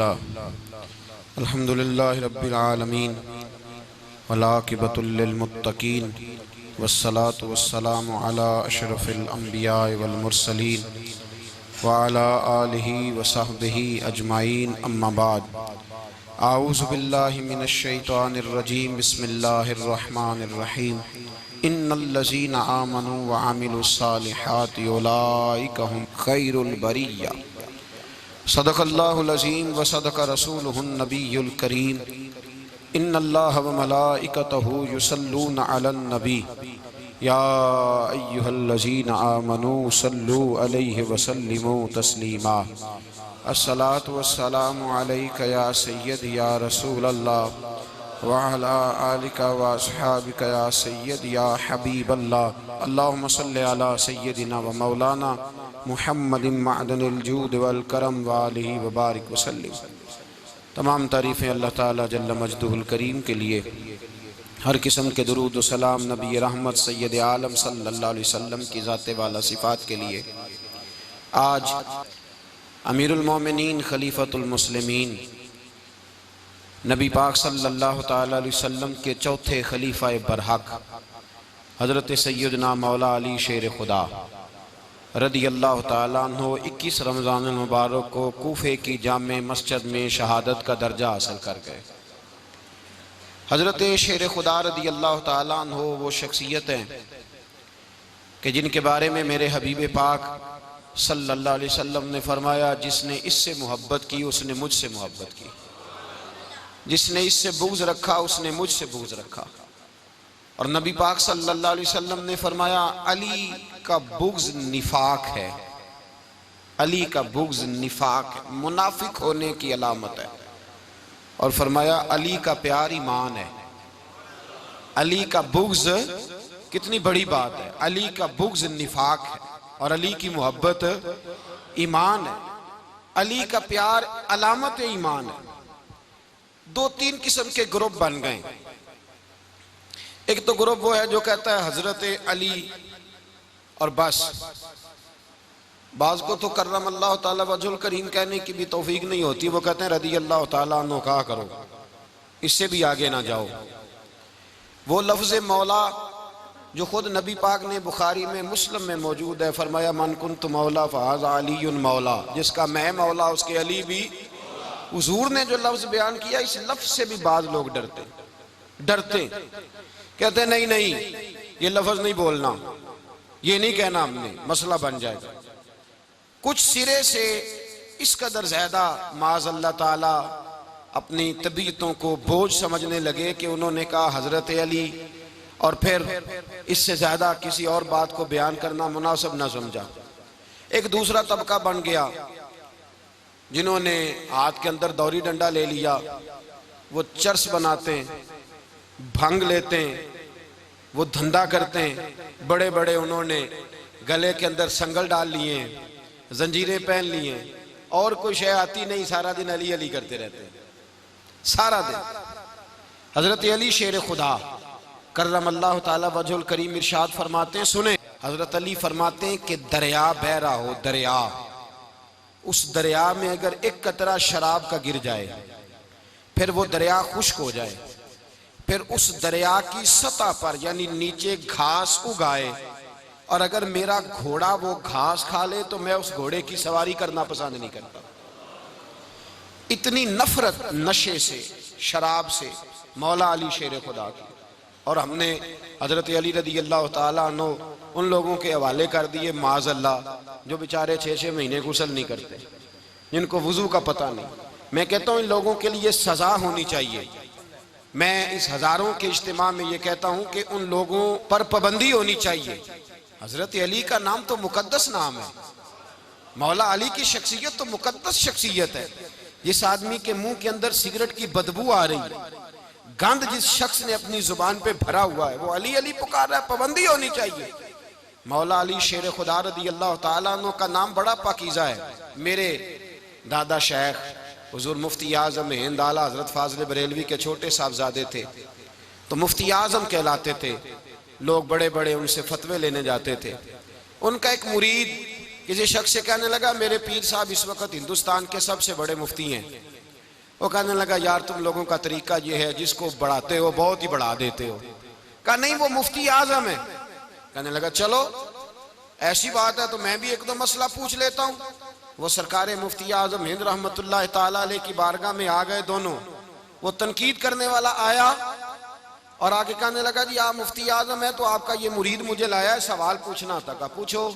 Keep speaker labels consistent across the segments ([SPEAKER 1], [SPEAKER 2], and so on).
[SPEAKER 1] अल्हम्दुलिल्लाहि रब्बिल आलमीन वलाकिबतुल लिल मुत्तकीन वस्सलातु वस्सलामु अला अशरफिल अंबिया वल मुरसलीन व अला आलिहि व सहबिहि अजमाइन अम्मा बाद। आऊज़ु बिल्लाहि मिनश शैतानिर रजीम बिस्मिल्लाहिर रहमानिर रहीम। इन्नल्लज़ीना आमनू व अमिलुस सालिहाति उलाइका हुम खैरुल बरिया। सदक़ल्लाहुल अज़ीम व सदक़ रसूलुहुन नबियुल करीम। इन्नल्लाह व मलाइकतहु युसल्लूना अलन नबी या अय्युहल्लज़ीना आमनू सल्लू अलैहि व सल्लिमू तस्लीमा। अस्सलातु वस्सलामु अलैका या सय्यदी या रसूलल्लाह व अला आलिका व अस्हाबिका या सय्यदी या हबीबल्लाह। अल्लाहुम्मा सल्लि अला सय्यदिना व मौलाना मुहम्मदिन मअदनिल जूद वल करम व आलिहि व बारिक व सल्लिम। तमाम तारीफ़ें अल्लाह ताला जल्ल मजदुहुल करीम के लिए। हर किस्म के दुरूद व सलाम नबी रहमत सय्यद आलम सल्लल्लाहु अलैहि वसल्लम की ज़ाते वाला सिफ़ात के लिए। आज अमीरुल मोमिनीन खलीफतुल मुस्लिमीन नबी पाक सल्लल्लाहु ताला अलैहि वसल्लम के चौथे खलीफा बरहक हज़रत सैयदना मौला अली शेर खुदा रदी अल्लाह ताला अन्हो 21 रमज़ान मुबारक को कूफे की जामे मस्जिद में शहादत का दर्जा हासिल कर गए। हज़रत शेर खुदा रदी अल्लाह ताला अन्हो वो शख्सियत हैं कि जिनके बारे में मेरे हबीब पाक सल्लल्लाहु अलैहि वसल्लम ने फरमाया, जिसने इससे मोहब्बत की उसने मुझसे मोहब्बत की, जिसने इससे बुग़्ज़ रखा उसने मुझसे बुग़्ज़ रखा। और नबी पाक सल्लल्लाहु अलैहि वसल्लम ने फरमाया, अली का बुग़्ज़ निफाक है, अली का बुग़्ज़ निफाक है, मुनाफिक होने की अलामत है। और फरमाया अली का प्यार ईमान है। अली का बुग़्ज़ कितनी बड़ी बात है, अली का बुग़्ज़ निफाक है और अली की मोहब्बत ईमान है। अली का प्यार अलामत ईमान है। दो तीन किस्म के ग्रुप बन गए। एक तो ग्रुप वो है जो कहता है हजरत अली और बस। बाज को तो कर्रम अल्लाह ताला वजहुल करीम कहने की भी तौफीक नहीं होती, वो कहते हैं रदी अल्लाह ताला अन्हु कहा करो, इससे भी आगे ना जाओ। वो लफ्ज़ मौला जो खुद नबी पाक ने बुखारी में मुस्लिम में मौजूद है, फरमाया मन कुन्तु मौला फ़हाज़ा अलीयुन मौला, जिसका मैं मौला उसके अली भी। हुजूर ने जो लफ्ज़ बयान किया, इस लफ्ज़ से भी बाज लोग डरते कहते नहीं नहीं ये लफ्ज़ नहीं बोलना, ये नहीं कहना, हमने मसला बन जाएगा। कुछ सिरे से इस कदर ज़्यादा माज़ अल्लाह ताला अपनी तबीयतों को बोझ समझने लगे कि उन्होंने कहा हज़रत अली, और फिर इससे ज़्यादा किसी और बात को बयान करना मुनासिब न समझा। एक दूसरा तबका बन गया जिन्होंने हाथ के अंदर दौरी डंडा ले लिया, वो चर्स बनाते हैं, भंग लेते हैं, वो धंधा करते हैं। बड़े बड़े उन्होंने गले के अंदर संगल डाल लिए हैं, जंजीरें पहन लिए हैं, और कोई शय आती नहीं, सारा दिन अली अली करते रहते हैं सारा दिन। हजरत अली शेर खुदा कर्रम अल्लाह ताला वजहुल करीम इरशाद फरमाते हैं, सुने हजरत अली फरमाते हैं कि दरिया बह रहा हो, दरिया, उस दरिया में अगर एक कतरा शराब का गिर जाए, फिर वो दरिया खुश्क हो जाए, फिर उस दरिया की सतह पर यानी नीचे घास उगाए, और अगर मेरा घोड़ा वो घास खा ले तो मैं उस घोड़े की सवारी करना पसंद नहीं करता। इतनी नफरत नशे से, शराब से मौला अली शेर खुदा की। और हमने हजरत अली रदी अल्लाह ताला अन्हु उन लोगों के हवाले कर दिए माज़ अल्लाह, जो बेचारे 6-6 महीने गुस्ल नहीं करते, जिनको वुजू का पता नहीं। मैं कहता हूँ इन लोगों के लिए सजा होनी चाहिए। मैं इस हजारों के इज्तिमा में ये कहता हूँ कि उन लोगों पर पाबंदी होनी चाहिए। हजरत अली का नाम तो मुकद्दस नाम है, मौला अली की शख्सियत तो मुकद्दस शख्सियत है। जिस आदमी के मुंह के अंदर सिगरेट की बदबू आ रही, गंद जिस शख्स ने अपनी जुबान पे भरा हुआ है, वो अली अली पुकार रहा है, पाबंदी होनी चाहिए। मौला अली शेर खुदा रदी अल्लाह ताला अन्हु का नाम बड़ा पाकीज़ा है। मेरे दादा शेख हुजूर मुफ्ती आज़म हिंद आला हजरत फाजिल बरेलवी के छोटे साहबजादे थे, तो मुफ्ती आज़म कहलाते थे। लोग बड़े बड़े उनसे फतवे लेने जाते थे। उनका एक मुरीद किसी शख्स से कहने लगा, मेरे पीर साहब इस वक्त हिंदुस्तान के सबसे बड़े मुफ्ती हैं, वो कहने लगा यार तुम लोगों का तरीका ये है, जिसको बढ़ाते हो बहुत ही बढ़ा देते हो। कहा नहीं वो मुफ्ती आजम है। कहने लगा चलो ऐसी बात है तो मैं भी एक दो मसला पूछ लेता हूँ। वो सरकार मुफ्ती आजम हिंद रहमतुल्लाह ताला अलैह की बारगाह में आ गए दोनों। वो तनकीद करने वाला आया और आगे कहने लगा जी आप मुफ्ती आजम है तो आपका ये मुरीद मुझे लाया है, सवाल पूछना था। कहा पूछो।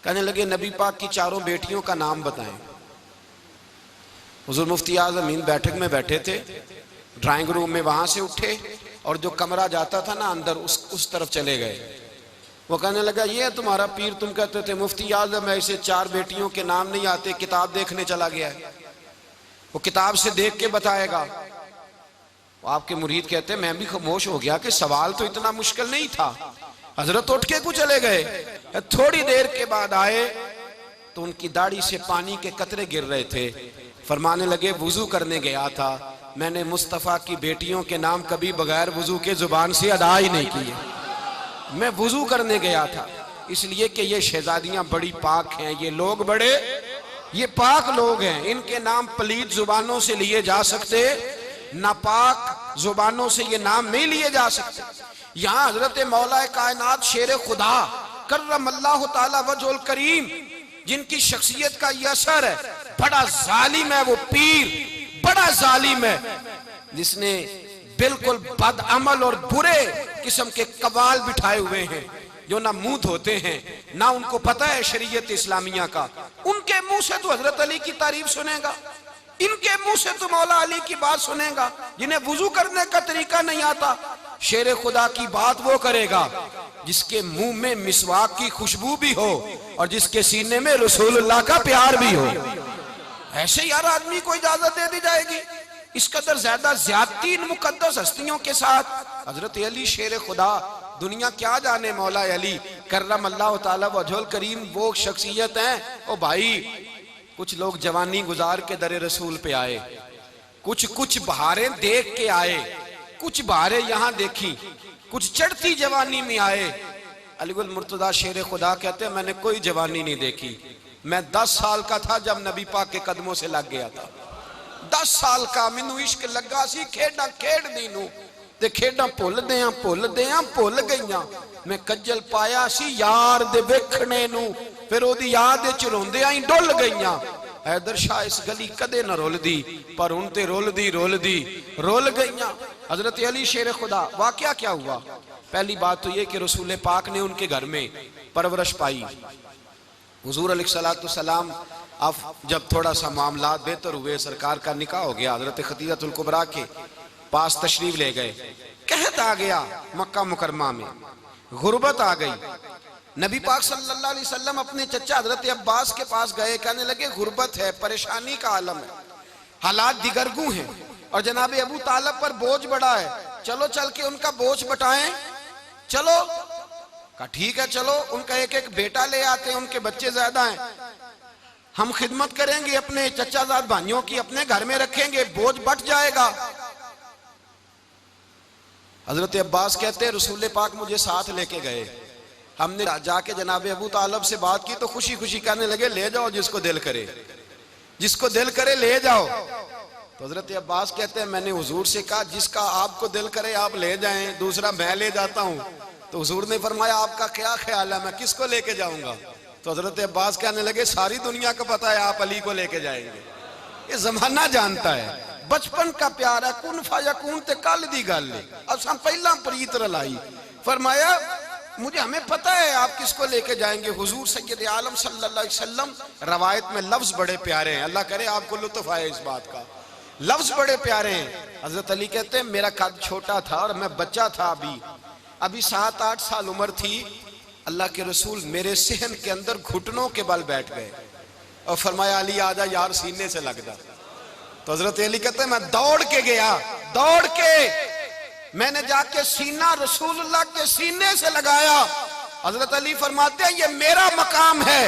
[SPEAKER 1] कहने लगे नबी पाक की चारों बेटियों का नाम बताएं। हुजूर मुफ्ती आजम हिंद बैठक में बैठे थे, ड्राइंग रूम में, वहां से उठे और जो कमरा जाता था ना अंदर उस तरफ चले गए। वो कहने लगा ये है तुम्हारा पीर, तुम कहते थे मुफ्ती आजम है, इसे चार बेटियों के नाम नहीं आते, किताब देखने चला गया है, वो किताब से देख के बताएगा। वो आपके मुरीद कहते हैं मैं भी खामोश हो गया कि सवाल तो इतना मुश्किल नहीं था। हजरत उठ के कुछ चले गए। थोड़ी देर के बाद आए तो उनकी दाढ़ी से पानी के कतरे गिर रहे थे। फरमाने लगे वुजू करने गया था, मैंने मुस्तफ़ा की बेटियों के नाम कभी बगैर वुजू के जुबान से अदा ही नहीं किए। मैं वुजू करने गया था इसलिए कि ये शहजादियां बड़ी पाक हैं, ये लोग बड़े ये पाक लोग हैं, इनके नाम पलीद जुबानों से लिए जा सकते, नापाक जुबानों से ये नाम नहीं लिए जा सकते। यहाँ हजरत मौला कायनात शेर खुदा कर्रमल्लाहु ताला वजहुल करीम जिनकी शख्सियत का ये असर है, बड़ा जालिम है वो पीर, बड़ा जालिम है जिसने बिल्कुल बदअमल और बुरे किस्म के कवाल बिठाए हुए हैं जो ना मुंह धोते हैं ना उनको पता है शरीयत इस्लामिया का। उनके मुंह से तो हजरत अली की तारीफ सुनेगा, इनके मुंह से तो मौला अली की बात सुनेगा। जिन्हें वुजू करने का तरीका नहीं आता, शेर खुदा की बात वो करेगा जिसके मुंह में मिसवाक की खुशबू भी हो और जिसके सीने में रसूलुल्लाह का प्यार भी हो। ऐसे यार आदमी को इजाजत दे दी जाएगी? इस कदर ज्यादा ज्यादती इन मुकद्दस हस्तियों के साथ। हजरत अली शेर खुदा, दुनिया क्या जाने मौला अली कर्रमल्लाहु ताला वजहुल करीम वो शख्सियत है। ओ भाई कुछ लोग जवानी गुजार के दरे रसूल पे आए, कुछ बहारें देख के आए, कुछ बहारें यहाँ देखी, कुछ चढ़ती जवानी में आए। अलीगुल मुर्तजा शेर खुदा कहते हैं मैंने कोई जवानी नहीं देखी, मैं 10 साल का था जब नबी पाक के कदमों से लग गया था। 10 साल का मैनू इश्क लगा सी, खेडा खेड दी नू ते खेडा भुल गईयां। मैं कज्जल पाया सी यार दे वेखणे नू, फिर ओदी याद विच रोंदियां ही डुल गईयां। हैदर शाह इस गली कदे न रुलदी पर हुण ते रुल गईयां। हजरत अली शेर खुदा, वाकया क्या हुआ? पहली बात तो ये कि रसूल पाक ने उनके घर में परवरिश पाई। हुजूर अलैहिस्सलाम अब जब थोड़ा सा मामला बेहतर हुए, सरकार का निकाह हो गया, हजरत खदीजतुल कुबरा के पास तशरीफ ले गए। कहत आ गया मक्का मुकरमा में, गुर्बत आ गई। नबी पाक सल्लल्लाहु अलैहि वसल्लम अपने चचा हजरत अब्बास के पास गए, कहने लगे गुर्बत है, परेशानी का आलम है, हालात दिगरगू हैं और जनाब अबू तालिब पर बोझ बड़ा है, चलो चल के उनका बोझ बटाएं। चलो कहा ठीक है चलो, उनका एक एक बेटा ले आते हैं, उनके बच्चे ज्यादा हैं, हम खिदमत करेंगे अपने चचाजाद भाइयों की, अपने घर में रखेंगे, बोझ बट जाएगा। हजरत अब्बास कहते हैं रसूल पाक मुझे साथ लेके गए, हमने जाके जनाब अबू तालिब से बात की तो खुशी खुशी कहने लगे ले जाओ जिसको दिल करे ले जाओ। तो हजरत अब्बास कहते हैं मैंने हुजूर से कहा जिसका आपको दिल करे आप ले जाएं, दूसरा मैं ले जाता हूं। तो हुजूर ने फरमाया आपका क्या ख्याल है, मैं किसको लेके जाऊंगा? तो हजरत अब्बास कहने लगे सारी दुनिया को पता है आप अली को लेके जाएंगे, ये जमाना जानता है, बचपन का प्यार है, कुन फयकून ते कल दी गल है, असां पहला प्रीत रलाई। फरमाया मुझे हमें पता है आप किसको लेके जाएंगे। हुजूर सैयद आलम सल्लल्लाहु अलैहि वसल्लम, रवायत में लफ्ज बड़े प्यारे हैं, अल्लाह करे आपको लुत्फ आए इस बात का, लफ्ज बड़े प्यारे हैं। हजरत अली कहते हैं मेरा कद छोटा था और मैं बच्चा था, अभी 7-8 साल उम्र थी, अल्लाह के रसूल मेरे सहन के अंदर घुटनों के बल बैठ गए और फरमाया अली आजा यार सीने से लग जा। तो हजरत अली कहते हैं मैं दौड़ के गया, दौड़ के मैंने जाके सीना रसूलुल्लाह के सीने से लगाया। हजरत अली फरमाते हैं ये मेरा मकाम है,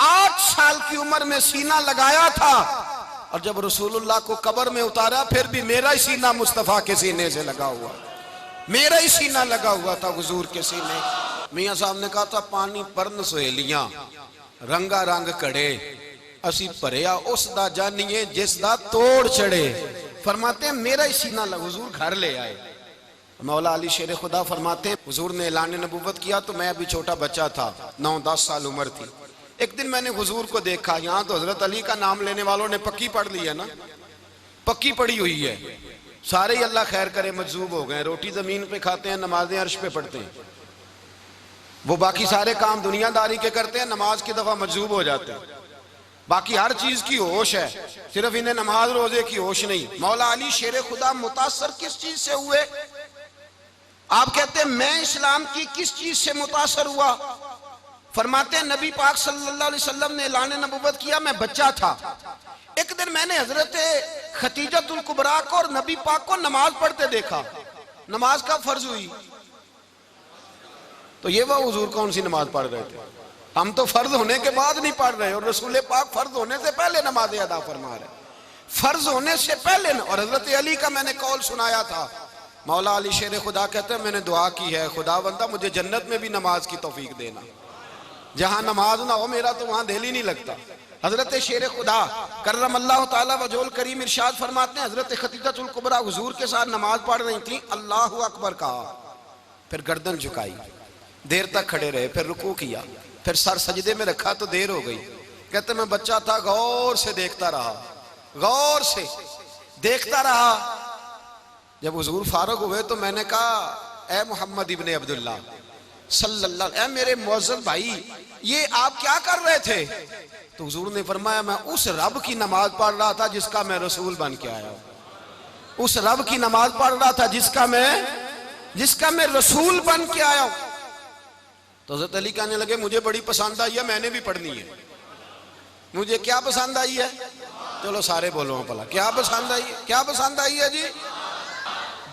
[SPEAKER 1] 8 साल की उम्र में सीना लगाया था और जब रसूलुल्लाह को कब्र में उतारा फिर भी मेरा ही सीना मुस्तफा के सीने से लगा हुआ, मेरा ही सीना लगा हुआ था हुजूर के सीने। मियां साहब ने कहा था पानी परन सहेलियां रंगा रंग कड़े, असी भरिया उस दा जानिए जिस दा तोड़ चढ़े। फरमाते हैं मेरा ही सीना हुजूर घर ले आए। मौला अली शेर खुदा फरमाते हैं हुजूर ने ऐलान नबूवत किया तो मैं अभी छोटा बच्चा था, 9-10 साल उम्र थी। एक दिन मैंने हुजूर को देखा, यहाँ तो हजरत अली का नाम लेने वालों ने पक्की पढ़ ली है ना, पक्की पड़ी हुई है, सारे ही अल्लाह खैर करे मजजूब हो गए। रोटी जमीन पे खाते हैं, नमाजें अर्श पे पढ़ते हैं। वो बाकी सारे काम दुनियादारी के करते हैं, नमाज की दफा मजजूब हो जाते हैं। बाकी हर चीज की होश है, सिर्फ इन्हें नमाज रोजे की होश नहीं। मौला अली शेर खुदा मुतासर किस चीज से हुए? आप कहते हैं मैं इस्लाम की किस चीज से मुतासर हुआ? फरमाते हैं नबी पाक सल्लल्लाहु अलैहि वसल्लम ने ऐलान नबूवत किया, मैं बच्चा था। एक दिन मैंने हजरत खतीजतुल कुबरा को और नबी पाक को नमाज पढ़ते देखा। नमाज कब फर्ज हुई? तो ये वह हुजूर कौन सी नमाज पढ़ रहे थे? हम तो फर्ज होने के बाद नहीं पढ़ रहे, और रसूल पाक फर्ज होने से पहले नमाज अदा फरमा रहे, फर्ज होने से पहले। और हजरत अली का मैंने कौल सुनाया था। मौला अली शेर खुदा कहते हैं मैंने दुआ की है, खुदावंदा मुझे जन्नत में भी नमाज की तौफीक देना, जहां नमाज ना हो मेरा तो वहां दिल ही नहीं लगता। हजरत शेर खुदा करम अल्लाह ताला वजोल करीम इरशाद फरमाते हैं हजरत खतीजतुल कुबरा हुजूर के साथ नमाज पढ़ रही थी, अल्लाहु अकबर कहा, फिर गर्दन झुकाई, देर तक खड़े रहे, फिर रुकू किया, फिर सर सजदे में रखा तो देर हो गई। कहते मैं बच्चा था, गौर से देखता रहा, गौर से देखता रहा। जब हुजूर फारूक हुए तो मैंने कहा ए मोहम्मद इब्ने अब्दुल्लाह सल्लल्लाहु, ए मेरे मुअज्जम भाई ये आप क्या कर रहे थे? तो हुजूर ने फरमाया मैं उस रब की नमाज पढ़ रहा था जिसका मैं रसूल बन के आया हूं। उस रब की नमाज पढ़ रहा था जिसका मैं रसूल बन के आया हूं। तो हज़रत अली कहने लगे मुझे बड़ी पसंद आई है, मैंने भी पढ़नी है। मुझे क्या पसंद आई है? चलो सारे बोलो भला, क्या पसंद आई है? क्या पसंद आई है जी?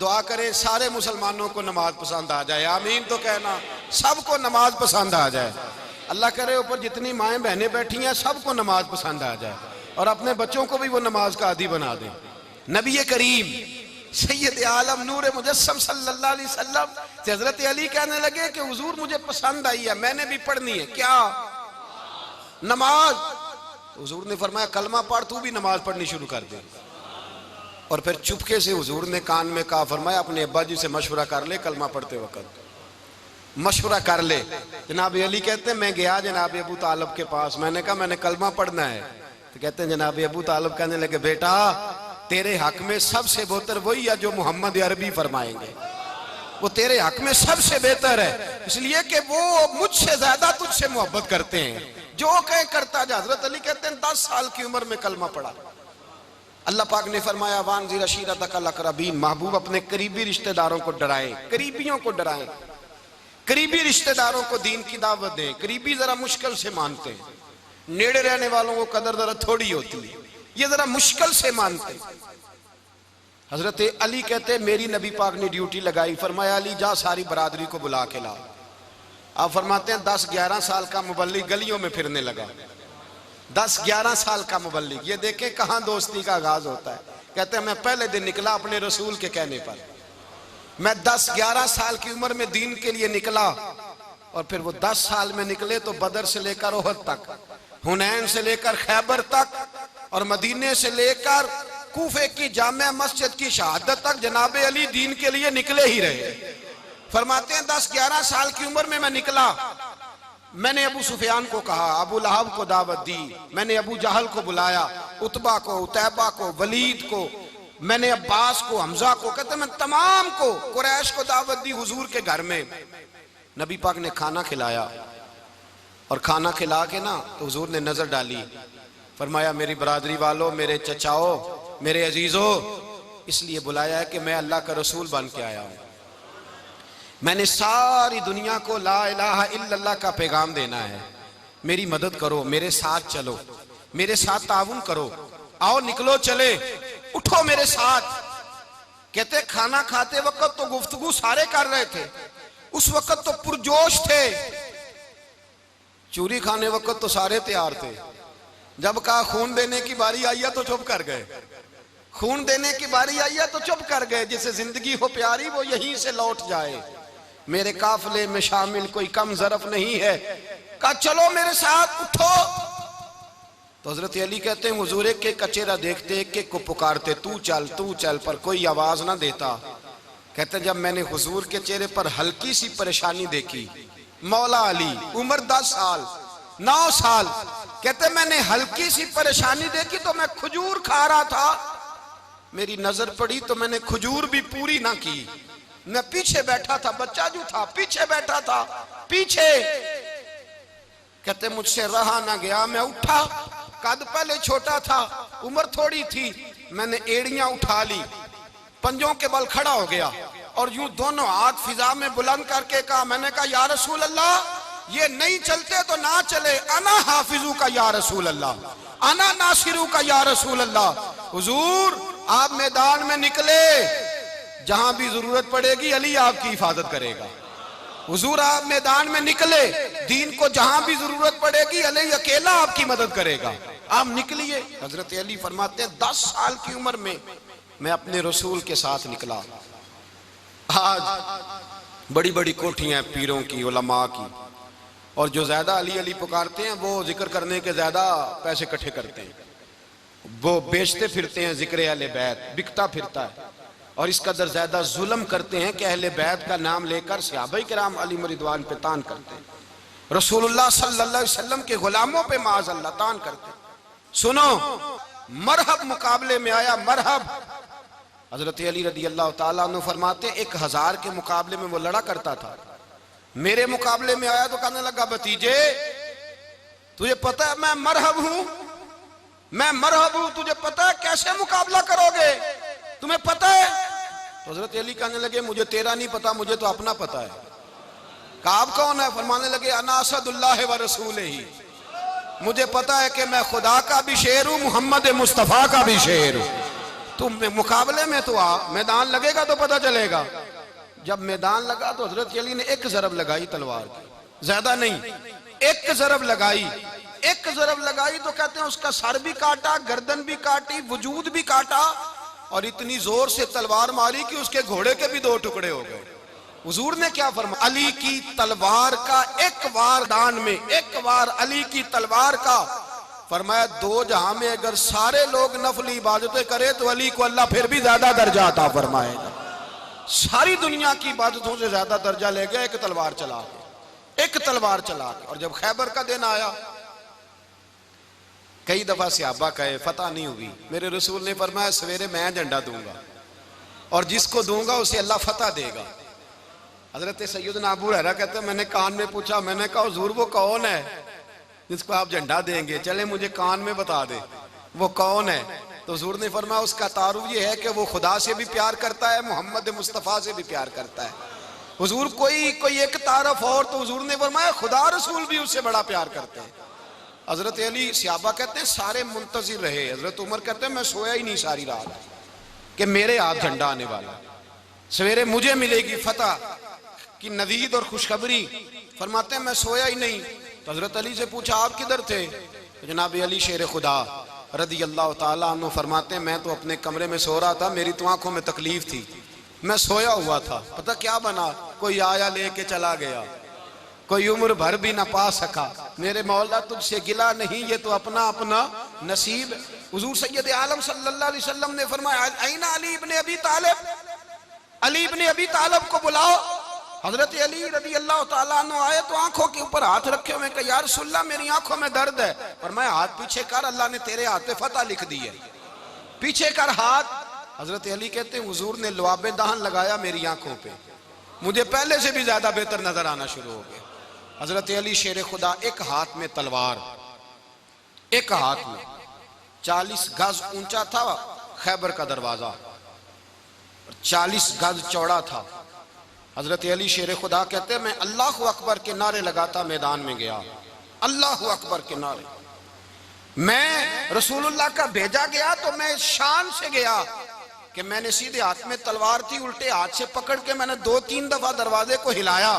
[SPEAKER 1] दुआ करें सारे मुसलमानों को नमाज पसंद आ जाए, आमीन तो कहना, सबको नमाज पसंद आ जाए। अल्लाह करे ऊपर जितनी माएँ बहनें बैठी हैं सबको नमाज पसंद आ जाए, और अपने बच्चों को भी वो नमाज का आदी बना दें। नबी करीम सैयद आलम नूर मुजस्सम सल्लल्लाहु अलैहि वसल्लम से हजरत अली कहने लगे कि हुजूर मुझे पसंद आई है, मैंने भी पढ़नी है। क्या? नमाज। तो हुजूर ने फरमाया कलमा पढ़, तू भी नमाज पढ़नी शुरू कर दे। और फिर चुपके से हुजूर ने कान में कहा, फरमाया अपने अब्बा जी से मशवरा कर ले, कलमा पढ़ते वक्त मशवरा कर ले। जनाब अली कहते हैं मैं गया जनाब अबू तालिब के पास, मैंने कहा मैंने कलमा पढ़ना है। तो कहते हैं जनाब अबू तालिब कहने लगे बेटा तेरे हक में सबसे बेहतर वही है जो मोहम्मद अरबी फरमाएंगे, वो तेरे हक में सबसे बेहतर है, इसलिए कि वो मुझसे ज्यादा तुझसे मोहब्बत करते हैं, जो कहे करता जा। हजरत अली कहते हैं 10 साल की उम्र में कलमा पढ़ा। अल्लाह पाक ने फरमाया वानज़िर अशीरतकल अक़रबीन, महबूब अपने करीबी रिश्तेदारों को डराएं, करीबियों को डराएं, करीबी रिश्तेदारों को दीन की दावत दें। करीबी जरा मुश्किल से मानते हैं, नेड़े रहने वालों को कदर जरा थोड़ी होती है, ये जरा मुश्किल से मानते। हजरत अली कहते मेरी नबी पाक ने ड्यूटी लगाई, फरमाया अली जा सारी बरादरी को बुला के ला। आप फरमाते हैं 10-11 साल का मुबल्लिग गलियों में फिरने लगा, 10-11 साल का मुबल्लिग। ये देखें कहां दोस्ती का आगाज होता है। कहते हैं मैं पहले दिन निकला अपने रसूल के कहने पर, मैं 10-11 साल की उम्र में दीन के लिए निकला, और फिर वो 10 साल में निकले तो बदर से लेकर ओहद तक, हुनैन से लेकर खैबर तक, और मदीने से लेकर कूफे की जामे मस्जिद की शहादत तक जनाब अली दीन के लिए निकले ही रहे। फरमाते हैं 10-11 साल की उम्र में मैं निकला। मैंने अबू सुफियान को कहा, अबू लहब को दावत दी, मैंने अबू जहल को बुलाया, उतबा को, उतैबा को, वलीद को, मैंने अब्बास को, हमजा को, कहते मैं तमाम को, कुरैश को दावत दी हुजूर के घर में। नबी पाक ने खाना खिलाया, और खाना खिला के ना तो हुजूर ने नजर डाली, फरमाया मेरी बरादरी वालों, मेरे चचाओ, मेरे अजीजों, इसलिए बुलाया है कि मैं अल्लाह का रसूल बन के आया हूं। मैंने सारी दुनिया को ला इलाहा इल्लल्लाह का पैगाम देना है, मेरी मदद करो, मेरे साथ चलो, मेरे साथ ताउन करो, आओ निकलो चले, उठो मेरे साथ। कहते खाना खाते वक्त तो गुफ्तगू सारे कर रहे थे, उस वक्त तो पुरजोश थे, चूरी खाने वक्त तो सारे तैयार थे, जब कहा खून देने की बारी आई है तो चुप कर गए, खून देने की बारी आई है तो चुप कर गए। जिसे जिंदगी हो प्यारी वो यहीं से लौट जाए, मेरे काफिले में शामिल कोई कम ज़रफ नहीं है। कहा चलो मेरे साथ, उठो। तो हजरत अली कहते हैं हुजूर एक के कचेरा देखते एक एक को पुकारते तू चल, पर कोई आवाज ना देता। कहते जब मैंने हुजूर के चेहरे पर हल्की सी परेशानी देखी, मौला अली उम्र 10 साल 9 साल, कहते मैंने हल्की सी परेशानी देखी तो मैं खजूर खा रहा था, मेरी नजर पड़ी तो मैंने खजूर भी पूरी ना की, मैं पीछे बैठा था, बच्चा जो था पीछे बैठा था पीछे। कहते मुझसे रहा ना गया, मैं उठा, कद पहले छोटा था उम्र थोड़ी थी, मैंने एड़ियां उठा ली, पंजों के बल खड़ा हो गया और यूं दोनों हाथ फिजा में बुलंद करके कहा, मैंने कहा या रसूल अल्लाह ये नहीं चलते तो ना चले, अना हाफिजू का या रसूल अल्लाह, अना नासिरू का या रसूल अल्लाह। हुजूर आप मैदान में निकले, जहां भी जरूरत पड़ेगी अली आपकी हिफाजत करेगा। हुजूर आप मैदान में निकले, दीन को जहां भी जरूरत पड़ेगी अली अकेला आपकी मदद करेगा, आप निकलिए। हजरत अली फरमाते हैं 10 साल की उम्र में मैं अपने रसूल के साथ निकला। आज बड़ी बड़ी कोठियां पीरों की, उलमा की, और जो ज्यादा अली अली पुकारते हैं वो जिक्र करने के ज्यादा पैसे इकट्ठे करते हैं, वो बेचते फिरते हैं जिक्र अहले बैत, बिकता फिरता है, और इस कदर ज्यादा जुल्म करते हैं कि अहले बैत का नाम लेकर सहाबाए किराम अली रिदवान पे तान करते हैं, रसूलुल्लाह सल्लल्लाहु अलैहि वसल्लम के गुलामों पे माअज़ल्लाह तान करते हैं। सुनो, मरहब मुकाबले में आया, मरहब। हजरत अली रदी अल्लाह ताला अन्हु फरमाते 1000 के मुकाबले में वो लड़ा करता था, मेरे मुकाबले में आया तो कहने लगा भतीजे तुझे पता है मैं मरहब हूं, मैं मरहब हूं, तुझे पता है कैसे मुकाबला करोगे, तुम्हें पता है? तो हजरत अली कहने लगे मुझे तेरा नहीं पता, मुझे तो अपना पता है। काब कौन है? फरमाने लगे अना असदुल्लाह व रसूल ही, मुझे पता है कि मैं खुदा का भी शेर हूं, मोहम्मद मुस्तफा का भी शेर हूं। तुम मुकाबले में तो आ, मैदान लगेगा तो पता चलेगा। जब मैदान लगा तो हजरत अली ने एक जरब लगाई तलवार की, ज्यादा नहीं, एक जरब लगाई, एक जरब लगाई तो कहते हैं उसका सर भी काटा, गर्दन भी काटी, वजूद भी काटा, और इतनी जोर से तलवार मारी कि उसके घोड़े के भी 2 टुकड़े हो गए। हुजूर ने क्या फरमाया? अली की तलवार का एक वार दान में, एक वार अली की तलवार का, फरमाया 2 जहां में अगर सारे लोग नफली इबादतें करे तो अली को अल्लाह फिर भी ज्यादा दर्जा अता फरमाएगा। सारी दुनिया की इबादतों से ज्यादा दर्जा ले गया एक तलवार चला के, एक तलवार चला के। और जब खैबर का दिन आया, कई दफा सहाबा कहे फतह नहीं हुई, मेरे रसूल ने फरमाया सवेरे मैं झंडा दूंगा और जिसको दूंगा उसे अल्लाह फतह देगा। हजरत सैयदना अबू हुरैरा कहते हैं मैंने कान में पूछा, मैंने कहा हुजूर वो कौन है जिसको आप झंडा देंगे, चले मुझे कान में बता दे वो कौन है। तो हुजूर ने फरमाया उसका तारुफ ये है कि वो खुदा से भी प्यार करता है, मोहम्मद मुस्तफ़ा से भी प्यार करता है। हुजूर कोई एक तारफ और, तो हुजूर ने फरमाया खुदा रसूल भी उससे बड़ा प्यार करते हैं। हजरत अली सहाबा कहते हैं सारे मुंतजिर रहे, हजरत उमर कहते हैं मैं सोया ही नहीं सारी रात कि मेरे हाथ झंडा आने वाला, सवेरे मुझे मिलेगी फतह की नवीद और खुशखबरी। फरमाते हैं मैं सोया ही नहीं। तो हजरत अली से पूछा आप किधर थे? तो जनाब अली शेर खुदा रदी अल्लाह ताला अन्हु फरमाते हैं मैं तो अपने कमरे में सो रहा था, मेरी तो आंखों में तकलीफ थी, मैं सोया हुआ था, पता क्या बना, कोई आया लेके चला गया, कोई उम्र भर भी ना पा सका। मेरे मौला तुझसे गिला नहीं, ये तो अपना अपना नसीब। हुजूर सैयद आलम सल्लल्लाहु अलैहि वसल्लम ने फरमाया ऐना अली इब्ने अबी तालिब, अली इब्ने अबी तालिब को बुलाओ। हजरत अली रदी अल्लाह ताला अन्हु आए तो आंखों के ऊपर हाथ रखे हुए, कहा या रसूलल्लाह मेरी आंखों में दर्द है। और मैं हाथ पीछे कर, अल्लाह ने तेरे हाथ पे फतह लिख दी है, पीछे कर हाथ। हजरत अली कहते हैं हुजूर ने लुआबे दहन लगाया मेरी आंखों पे, मुझे पहले से भी ज्यादा बेहतर नजर आना शुरू हो गया। हजरत अली शेर खुदा, एक हाथ में तलवार, एक हाथ में 40 गज ऊंचा था खैबर का दरवाजा, 40 गज चौड़ा था। हजरत अली शेर खुदा कहते हैं मैं अल्लाह अकबर के नारे लगाता मैदान में गया, अल्लाह अकबर के नारे। मैं रसूलुल्लाह का भेजा गया तो मैं शान से गया कि मैंने सीधे हाथ में तलवार थी, उल्टे हाथ से पकड़ के मैंने 2-3 दफा दरवाजे को हिलाया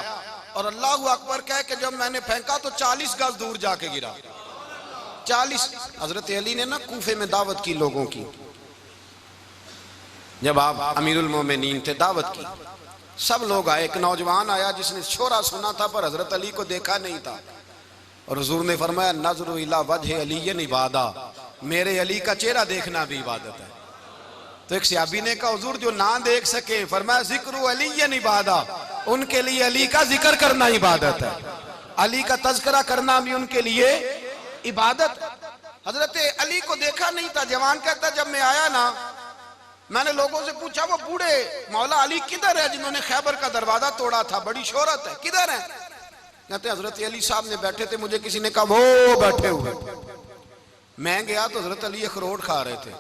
[SPEAKER 1] और अल्लाह अकबर कह के जब मैंने फेंका तो 40 गज दूर जाके गिरा। 40। हजरत अली ने ना कूफे में दावत की लोगों की, जब आप अमीरुल मोमिनीन थे, दावत की, सब लोग आए। एक नौजवान आया जिसने शोरा सुना था पर हजरत अली को देखा नहीं था। और हुजूर ने फरमाया नज़रु इला वजह अली इबादा, मेरे अली का चेहरा देखना भी इबादत है। तो एक सहाबी ने कहा हुजूर जो ना देख सके, फरमाया जिक्र अली इबादा, उनके लिए अली का जिक्र करना इबादत है, अली का तज़किरा करना भी उनके लिए इबादत। हजरत अली को देखा नहीं था। जवान कहता जब मैं आया ना, मैंने लोगों से पूछा वो बूढ़े मौला अली किधर है जिन्होंने खैबर का दरवाजा तोड़ा था, बड़ी शोहरत है, किधर है? कहते हजरत अली साहब ने बैठे थे, मुझे किसी ने कहा वो बैठे हुए। मैं गया तो हजरत अली अखरोट खा रहे थे,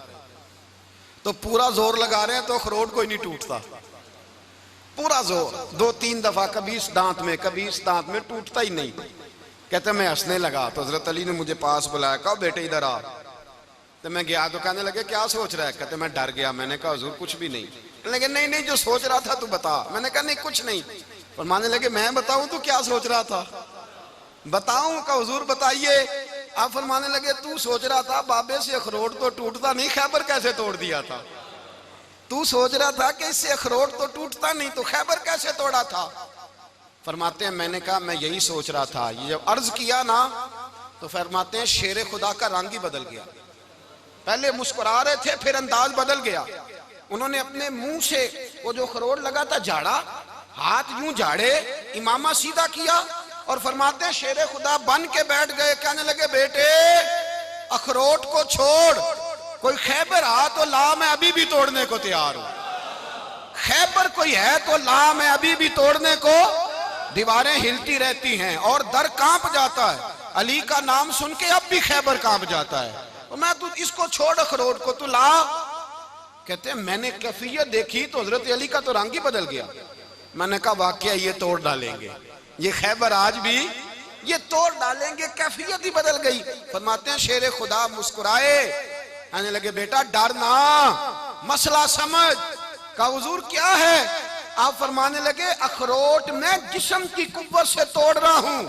[SPEAKER 1] तो पूरा जोर लगा रहे हैं तो अखरोट कोई नहीं टूटता, पूरा जोर 2-3 दफा, कभी इस दांत में कभी इस दांत में, टूटता ही नहीं। कहते मैं हंसने लगा तो हजरत अली ने मुझे पास बुलाया, कहा बेटे इधर आ। तो मैं गया तो कहने लगे क्या सोच रहा है? कहते मैं डर गया। मैंने कहा हुजूर कुछ भी नहीं। लेकिन नहीं नहीं जो सोच रहा था तू बता। मैंने कहा नहीं कुछ नहीं। फरमाने लगे मैं बताऊं तू क्या सोच रहा था? बताऊं? का हुजूर बताइए। आप फरमाने लगे तू सोच रहा था बाबे से अखरोट तो टूटता नहीं, खैबर कैसे तोड़ दिया था? तू सोच रहा था कि इससे अखरोट तो टूटता नहीं, तो खैबर कैसे तोड़ा था? फरमाते हैं मैंने कहा मैं यही सोच रहा था। ये जब अर्ज किया ना तो फरमाते हैं शेर खुदा का रंग ही बदल गया। पहले मुस्कुरा रहे थे, फिर अंदाज बदल गया। उन्होंने अपने मुंह से वो जो खरोट लगा था झाड़ा, हाथ यूं झाड़े, इमामा सीधा किया और फरमाते हैं शेर खुदा बन के बैठ गए। कहने लगे बेटे अखरोट को छोड़, कोई खैबर आ तो ला, मैं अभी भी तोड़ने को तैयार हूं। खैबर कोई है तो ला, मैं अभी भी तोड़ने को। दीवारें हिलती रहती हैं और दर कांप जाता है, अली का नाम सुन के अब भी खैबर कांप जाता है। तो मैं तू इसको छोड़ अखरोट को, तू ला। कहते हैं मैंने कैफियत देखी तो हजरत अली का तो रंग ही बदल गया। मैंने कहा वाकया ये तोड़ डालेंगे, ये खैबर आज भी ये तोड़ डालेंगे, कैफियत ही बदल गई। फरमाते हैं शेर खुदा मुस्कुराए, आने लगे बेटा डर ना, मसला समझ। का हुजूर क्या है? आप फरमाने लगे अखरोट मैं जिस्म की कुव्वत से तोड़ रहा हूं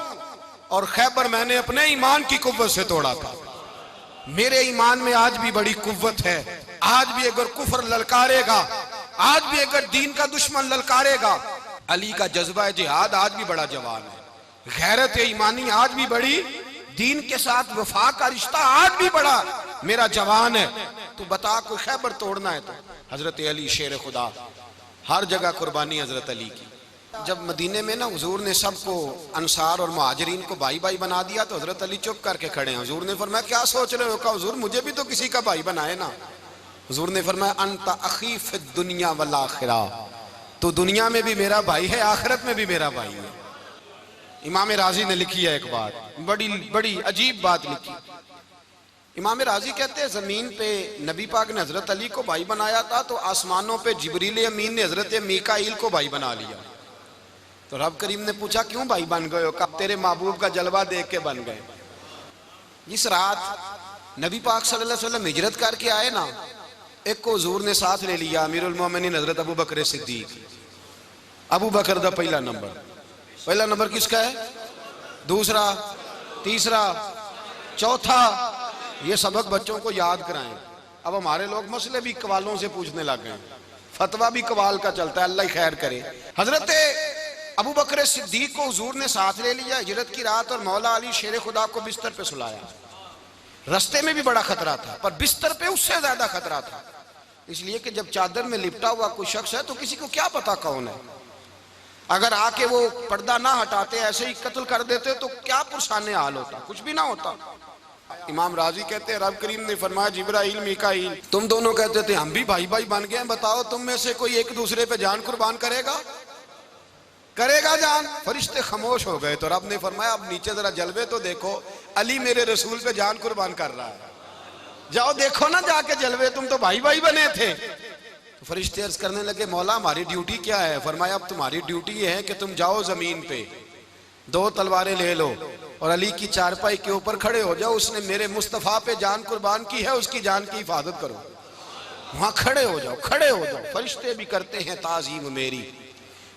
[SPEAKER 1] और खैबर मैंने अपने ईमान की कुव्वत से तोड़ा था। मेरे ईमान में आज भी बड़ी कुव्वत है। आज भी अगर कुफर ललकारेगा, आज भी अगर दीन का दुश्मन ललकारेगा, अली का जज्बा जिहाद आज भी बड़ा जवान है। गैरत ईमानी आज भी बड़ी, दीन के साथ वफा का रिश्ता आज भी बड़ा मेरा जवान है। तो बता कोई खैबर तोड़ना है तो हजरत अली शेर खुदा, हर जगह कुर्बानी हजरत अली की। जब मदीने में ना हुजूर ने सबको अंसार और मुहाजिरीन को भाई भाई बना दिया तो हजरत अली चुप करके खड़े हैं। हुजूर ने फरमाया क्या सोच रहे हो? कहा हुजूर मुझे भी तो किसी का भाई बनाए ना। हुजूर ने फरमाया अंता अखी फिद दुनिया वल आखिरा, तो दुनिया में भी मेरा भाई है, आखिरत में भी मेरा भाई है। इमाम राजी ने लिखी है एक बात, बड़ी बड़ी अजीब बात लिखी। इमाम राजी कहते हैं जमीन पे नबी पाक ने हजरत अली को भाई बनाया था तो आसमानों पे जिब्रील अमीन ने हजरत मीकाईल को भाई बना लिया। तो रब करीम ने पूछा क्यों भाई बन गए हो? कब तेरे महबूब का जलवा देख के बन गए। जिस रात नबी पाक सल्लल्लाहु अलैहि वसल्लम हिजरत करके आए ना, एक को हुजूर ने साथ ले लिया, अमीरुल मोमिनीन हजरत अबू बकर सिद्दीक। अबू बकर दा पहला नंबर किसका है? दूसरा, तीसरा, चौथा। ये सबक बच्चों को याद कराएं। अब हमारे लोग मसले भी कवालों से पूछने लग गए, फतवा भी कवाल का चलता है, अल्लाह खैर करे। हजरत अबू बकर सिद्दीक को हुजूर ने साथ ले लिया हिजरत की रात और मौला अली शेर खुदा को बिस्तर पे सुलाया। रास्ते में भी बड़ा खतरा था पर बिस्तर पे उससे ज्यादा खतरा था, इसलिए कि जब चादर में लिपटा हुआ कोई शख्स है तो किसी को क्या पता कौन है। अगर आके वो पर्दा ना हटाते ऐसे ही कत्ल कर देते तो क्या पुरसाने हाल होता, कुछ भी ना होता। इमाम राजी कहते हैं रब करीम ने फरमाया जिब्राइल मीकाईल तुम दोनों कहते थे हम भी भाई भाई बन गए, बताओ तुम में से कोई एक दूसरे पे जान कुर्बान करेगा जान? फरिश्ते खामोश हो गए। तो रब ने फरमाया अब नीचे जरा जलवे तो देखो, अली मेरे रसूल पे जान कुर्बान कर रहा है, जाओ देखो ना जाके जलवे, तुम तो भाई भाई बने थे। तो फरिश्ते अर्ज करने लगे मौला हमारी ड्यूटी क्या है? फरमाया अब तुम्हारी ड्यूटी ये है कि तुम जाओ जमीन पे 2 तलवारें ले लो और अली की चारपाई के ऊपर खड़े हो जाओ, उसने मेरे मुस्तफा पे जान कुर्बान की है, उसकी जान की हिफाजत करो। वहां खड़े हो जाओ। फरिश्ते भी करते हैं ताजीम मेरी,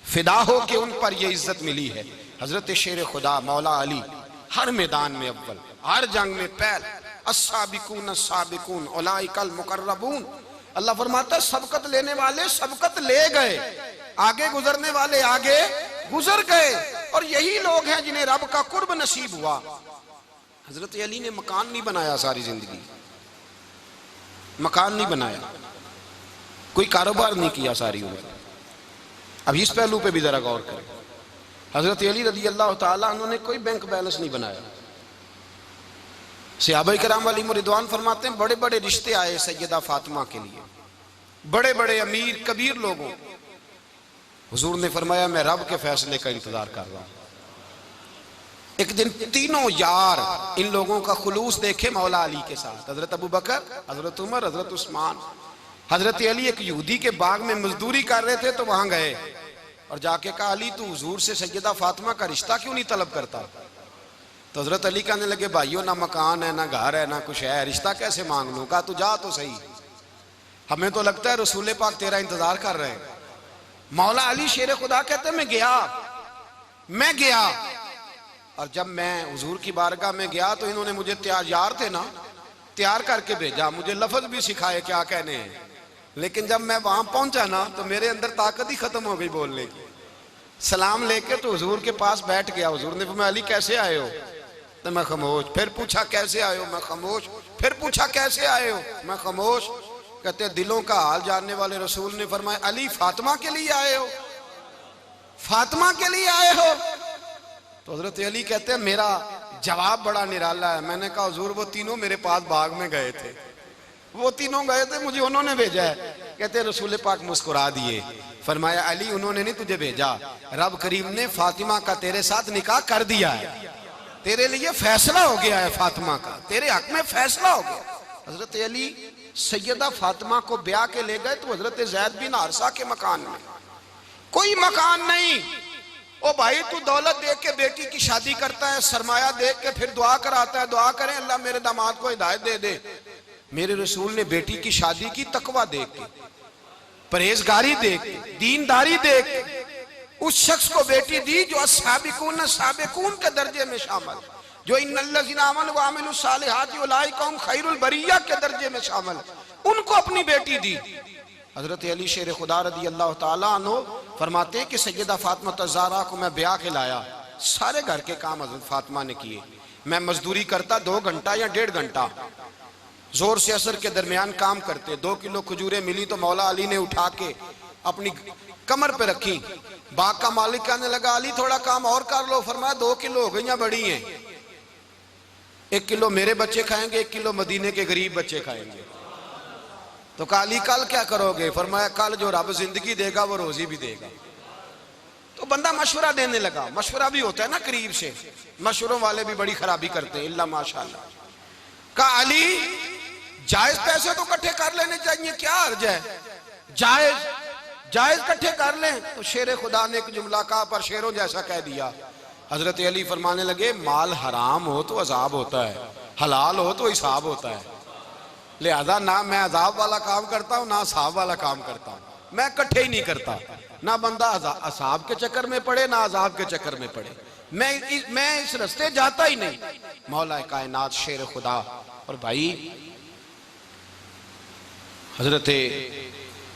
[SPEAKER 1] फिदा हो के उन पर ये इज्जत मिली है। हजरत शेर खुदा मौला अली हर मैदान में अव्वल, हर जंग में पहल। अस्साबिकून अस्साबिकून उलाइकल मुकर्रबून। अल्लाह फरमाता सबकत लेने वाले सबकत ले गए, आगे गुजरने वाले आगे गुजर गए, और यही लोग हैं जिन्हें रब का कुर्ब नसीब हुआ। हजरत अली ने मकान नहीं बनाया, सारी जिंदगी मकान नहीं बनाया, कोई कारोबार नहीं किया सारी उम्र। अब इस पहलू पे भी जरा गौर करें। हजरत अली रज़ी अल्लाह ताला अन्हु ने कोई बैंक बैलेंस नहीं बनाया। सहाबा किराम अलैहिम रिदवान फरमाते हैं बड़े बड़े रिश्ते आए सैयदा फातिमा के लिए, बड़े बड़े अमीर कबीर लोगों। हुजूर ने फरमाया मैं रब के फैसले का इंतजार कर रहा हूं। एक दिन तीनों यार इन लोगों का खुलूस देखे मौला अली के साथ, हजरत अबू बकर, हजरत उमर, हजरत उस्मान। हजरत अली एक यहूदी के बाग में मजदूरी कर रहे थे तो वहां गए और जाके कहा अली तू हुजूर से सैयदा फातिमा का रिश्ता क्यों नहीं तलब करता? तो हजरत अली कहने लगे भाइयों ना मकान है ना घर है ना कुछ है, रिश्ता कैसे मांग लूं? कहा तू जा तो सही, हमें तो लगता है रसूल पाक तेरा इंतजार कर रहे हैं। मौला अली शेर खुदा कहते मैं गया और जब मैं हुजूर की बारगाह में गया तो इन्होंने मुझे यार थे ना, तैयार करके भेजा, मुझे लफ्ज भी सिखाए क्या कहने हैं। लेकिन जब मैं वहां पहुंचा ना तो मेरे अंदर ताकत ही खत्म हो गई बोलने की। सलाम लेके तो हुजूर के पास बैठ गया। हुजूर ने फरमाया अली कैसे आए हो? तो मैं खामोश। फिर पूछा कैसे आए हो? मैं खामोश। फिर पूछा कैसे आए हो? मैं खामोश। कहते दिलों का हाल जानने वाले रसूल ने फरमाया अली फातिमा के लिए आए हो? फातिमा के लिए आए हो? तो हजरत अली कहते हैं मेरा जवाब बड़ा निराला है। मैंने कहा हुजूर वो तीनों मेरे पास बाग में गए थे, वो तीनों गए थे, मुझे उन्होंने भेजा है। कहते रसूल पाक मुस्कुरा दिए, फरमाया अली उन्होंने नहीं तुझे भेजा, रब करीम ने फातिमा का तेरे साथ निकाह कर दिया है, तेरे लिए फैसला हो गया है, फातिमा का तेरे हक में फैसला हो गया। हजरत अली सैयदा फातिमा को ब्याह के ले गए तो हजरत ज़ैद बिन हारिसा के मकान में, कोई मकान नहीं। ओ भाई तू दौलत देख के बेटी की शादी करता है, सरमाया देख के फिर दुआ कराता है, दुआ करें अल्लाह मेरे दामाद को हिदायत दे दे। मेरे रसूल ने बेटी की शादी की तकवा देख के, परहेजगारी देख के, दीनदारी देख के उस शख्स को बेटी दी जो अस्साबिकून साबिकून के दर्जे में शामिल, जो इन्नल्लज़ीना आमनू व अमिलुस सालिहाति उलाइका हुम खैरुल बरिया के दर्जे में शामिल, उनको अपनी बेटी दी। हजरत अली शेर खुदा रज़ी अल्लाह ताला अन्हु फरमाते हैं कि सैयदा फातिमा ज़हरा को मैं ब्याह के लाया, सारे घर के काम हजरत फातिमा ने किए। मैं मजदूरी करता 2 घंटा या 1.5 घंटा, जोर से असर के दरमियान काम करते। 2 किलो खजूरें मिली तो मौला अली ने उठा के अपनी कमर पे रखी। बाग का मालिक कहने लगा अली थोड़ा काम और कर लो। फरमाया 2 किलो हो गई बड़ी हैं, 1 किलो मेरे बच्चे खाएंगे, 1 किलो मदीने के गरीब बच्चे खाएंगे। तो कहा अली कल क्या करोगे? फरमाया कल जो रब जिंदगी देगा वो रोजी भी देगा। तो बंदा मशवरा देने लगा। मशवरा भी होता है ना करीब से, मशवरों वाले भी बड़ी खराबी करते हैं इल्ला माशाल्लाह। कहा अली जायज पैसे तो इकट्ठे कर लेने चाहिए, क्या अर्ज है? जायज इकट्ठे कर लें। तो शेर खुदा ने एक जुमला कहा पर शेरों जैसा कह दिया। हजरत अली फरमाने लगे माल हराम हो तो अजाब होता है, हलाल हो तो हिसाब होता है, लिहाजा ना मैं अजाब वाला काम करता हूँ ना हिसाब वाला काम करता हूँ, मैं इकट्ठे ही नहीं करता। ना बंदा असाब के चक्कर में पड़े ना अजाब के चक्कर में पड़े, मैं इस रास्ते जाता ही नहीं। मौला कायनात शेर खुदा। और भाई हजरत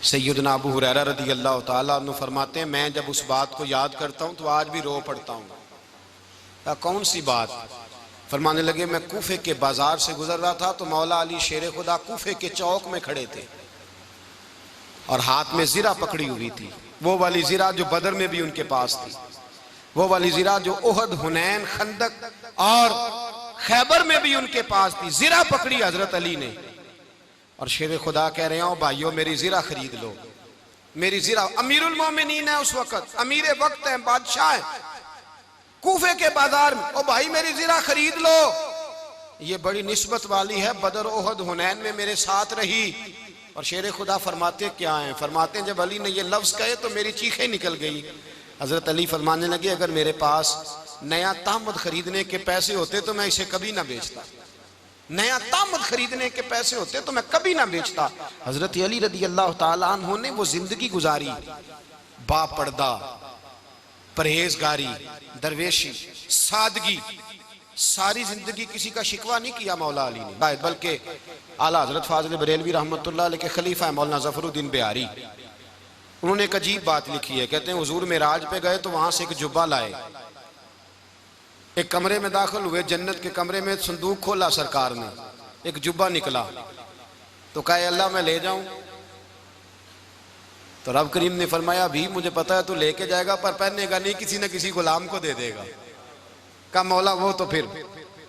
[SPEAKER 1] सैयदना अबू हुरैरा रज़ी अल्लाह ताला अन्हु फरमाते हैं मैं जब उस बात को याद करता हूँ तो आज भी रो पड़ता हूँ। कौन सी बात? फरमाने लगे मैं कूफे के बाजार से गुजर रहा था तो मौला अली शेर खुदा कूफे के चौक में खड़े थे और हाथ में ज़िरा पकड़ी हुई थी, वो वाली ज़िरा जो बदर में भी उनके पास थी, वो वाली ज़िरा जो उहद, हुनैन, खंदक और खैबर में भी उनके पास थी। ज़िरा पकड़ी हजरत अली ने और शेर खुदा कह रहे हो भाइयों मेरी ज़िरा खरीद लो, मेरी ज़िरा। अमीरुल मोमिनीन है उस वक्त, अमीर वक्त है, बादशाह है, कूफे के बाजार में। ओ भाई मेरी ज़िरा खरीद लो, ये बड़ी निस्बत वाली है, बदर, ओहद, हुनैन में मेरे साथ रही। और शेर खुदा फरमाते क्या हैं? फरमाते हैं जब अली ने ये लफ्ज़ कहे तो मेरी चीखें निकल गई। हजरत अली फरमाने लगे अगर मेरे पास नया तामद खरीदने के पैसे होते तो मैं इसे कभी ना बेचता, नया तामद खरीदने के पैसे होते तो मैं कभी ना बेचता। हजरत अली रज़ी अल्लाह ताला अन्हु ने वो जिंदगी गुजारी, बापर्दा, परहेजगारी, दरवेशी, सादगी, सारी जिंदगी किसी का शिकवा नहीं किया मौला अली ने, बल्कि आला हजरत फाजिल बरेलवी रहमतुल्लाह अलैह के खलीफा है मौलाना ज़फरुद्दीन बिहारी, उन्होंने एक अजीब बात लिखी है। कहते हैं हुजूर मेराज पे गए तो वहां से एक जुब्बा लाए, एक कमरे में दाखिल हुए, जन्नत के कमरे में संदूक खोला सरकार ने, एक जुब्बा निकला तो कहा अल्लाह मैं ले जाऊं? तो रब करीम ने फरमाया भी मुझे पता है तू लेके जाएगा पर पहनेगा नहीं, किसी न किसी गुलाम को दे देगा। कहा मौला वो तो फिर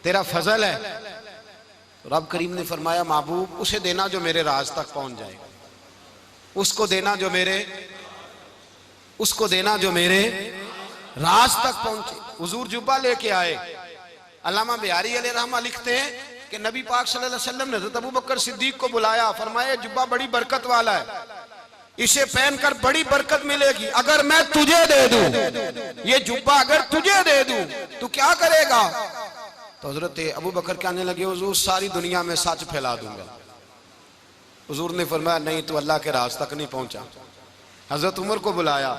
[SPEAKER 1] तेरा फजल है। तो रब करीम ने फरमाया महबूब उसे देना जो मेरे राज तक पहुंच जाए, उसको देना जो मेरे राज तक पहुंचे। हुजूर जुब्बा लेके आए। अल्लामा बिहारी अलैहि रहमा लिखते हैं कि नबी पाक सल्लल्लाहु अलैहि वसल्लम ने हज़रत अबू बकर सिद्दीक को बुलाया, फरमाया जुब्बा बड़ी बरकत वाला है, इसे पहनकर बड़ी बरकत मिलेगी। अगर मैं तुझे दे दूं, ये जुब्बा अगर तुझे दे दूं तो क्या करेगा? तो हजरत अबू बकर कहने लगे हुजूर सारी दुनिया में सच फैला दूंगा। हुजूर ने फरमाया नहीं, तो अल्लाह के राज तक नहीं पहुंचा। हजरत उमर को बुलाया,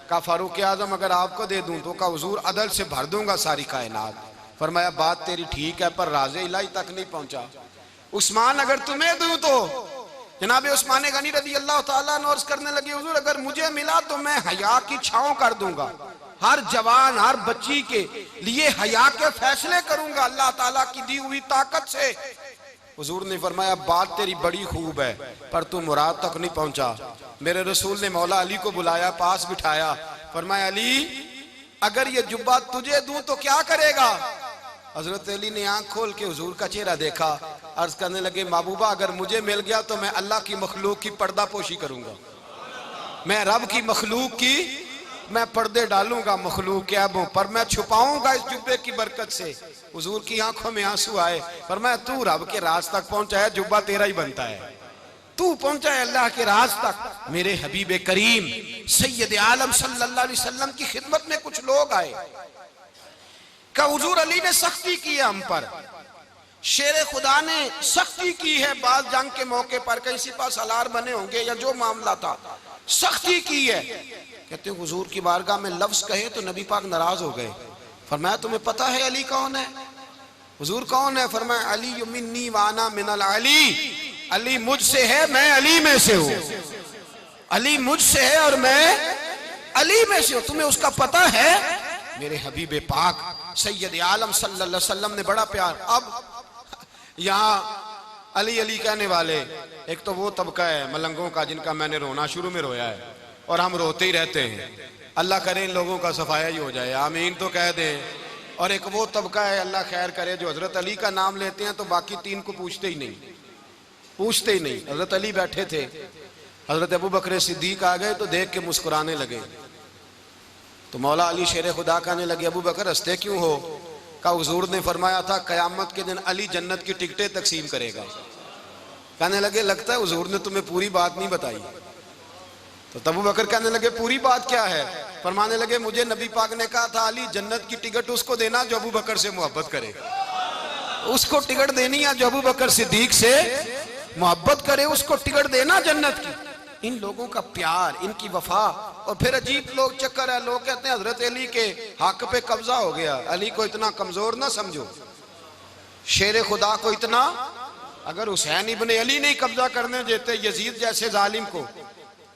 [SPEAKER 1] कहा फारूक आजम अगर आपको दे दूं तो? कहा हुजूर अदल से भर दूंगा सारी कायनात। फरमाया बात तेरी ठीक है पर राज़े इलाही तक नहीं पहुंचा। उस्मान अगर तुम्हें दूं तो? जनाब उस्मान गनी रज़ी अल्लाह ताला अन्हु अर्ज़ करने लगे हुजूर अगर मुझे मिला तो मैं हया की छांव कर दूंगा, हर जवान हर बच्ची के लिए हया के फैसले करूंगा अल्लाह ताला की दी हुई ताकत से। हुजूर ने फरमाया बात तेरी बड़ी खूब है पर तू मुराद तक नहीं पहुंचा। मेरे रसूल ने मौला अली को बुलाया, पास बिठाया, फरमाया अली अगर ये जुब्बा तुझे दूं तो क्या करेगा? हजरत अली ने आंख खोल के हुजूर का चेहरा देखा, अर्ज करने लगे महबूबा अगर मुझे मिल गया तो मैं अल्लाह की मखलूक की पर्दा पोशी करूंगा, मैं रब की मखलूक की मैं पर्दे डालूंगा मखलूक के ऐबों पर, मैं छुपाऊंगा इस जुब्बे की बरकत से। हुजूर की आंखों में आंसू आए, फरमाया तू रब के राज तक पहुंचा है, जुब्बा तेरा ही बनता है, तू पहुंचा है अल्लाह के राज तक। मेरे हबीब करीम सैयद आलम सल्लल्लाहु अलैहि वसल्लम की खिदमत में कुछ लोग आए, का हुजूर अली ने सख्ती की है हम पर, शेर खुदा ने सख्ती की है, बाज जंग के मौके पर कहीं सिपा सालार बने होंगे या जो मामला था सख्ती की है। कहते हैं हुजूर की बारगाह में लफ्ज कहे तो नबी पाक नाराज हो गए। फरमाया तुम्हें पता है अली कौन है? हुजूर कौन है? फरमाया अली मिन्नी वाना मिनल अली, अली मुझसे है मैं अली में से हूं, अली मुझसे है और मैं अली में से हूं, तुम्हें उसका पता है? मेरे हबीब पाक सैयद आलम सल्लल्लाहु अलैहि वसल्लम ने बड़ा प्यार। अब यहाँ अली अली कहने वाले एक तो वो तबका है मलंगों का जिनका मैंने रोना शुरू में रोया है और हम रोते ही रहते हैं, अल्लाह करे इन लोगों का सफाया ही हो जाए, आमीन तो कह दें। और एक वो तबका है अल्लाह खैर करे जो हजरत अली का नाम लेते हैं तो बाकी तीन को पूछते ही नहीं। हजरत अली बैठे थे, हजरत अबू बकर सिद्दीक आ गए तो देख के मुस्कुराने लगे। तो मौला अली शेर खुदा कहने लगे अबू बकर हंसते क्यों हो? का हुजूर ने फरमाया था कयामत के दिन अली जन्नत की टिकटें तकसीम करेगा। कहने लगे लगता है हुजूर ने तुम्हें पूरी बात नहीं बताई। तो अबू बकर कहने लगे पूरी बात क्या है? फरमाने लगे मुझे नबी पाक ने कहा था अली जन्नत की टिकट उसको देना जो अबू बकर से मोहब्बत करे, उसको टिकट देनी है जो अबू बकर सिद्दीक से मोहब्बत करे, उसको टिकट देना जन्नत की। इन लोगों का प्यार, इनकी वफा। और फिर अजीब लोग चक्कर है, लोग कहते हैं हजरत अली के हक पे कब्जा हो गया, अली को इतना कमजोर ना समझो, शेर खुदा को इतना, अगर हुसैन इब्ने अली नहीं कब्जा करने देते यजीद जैसे जालिम को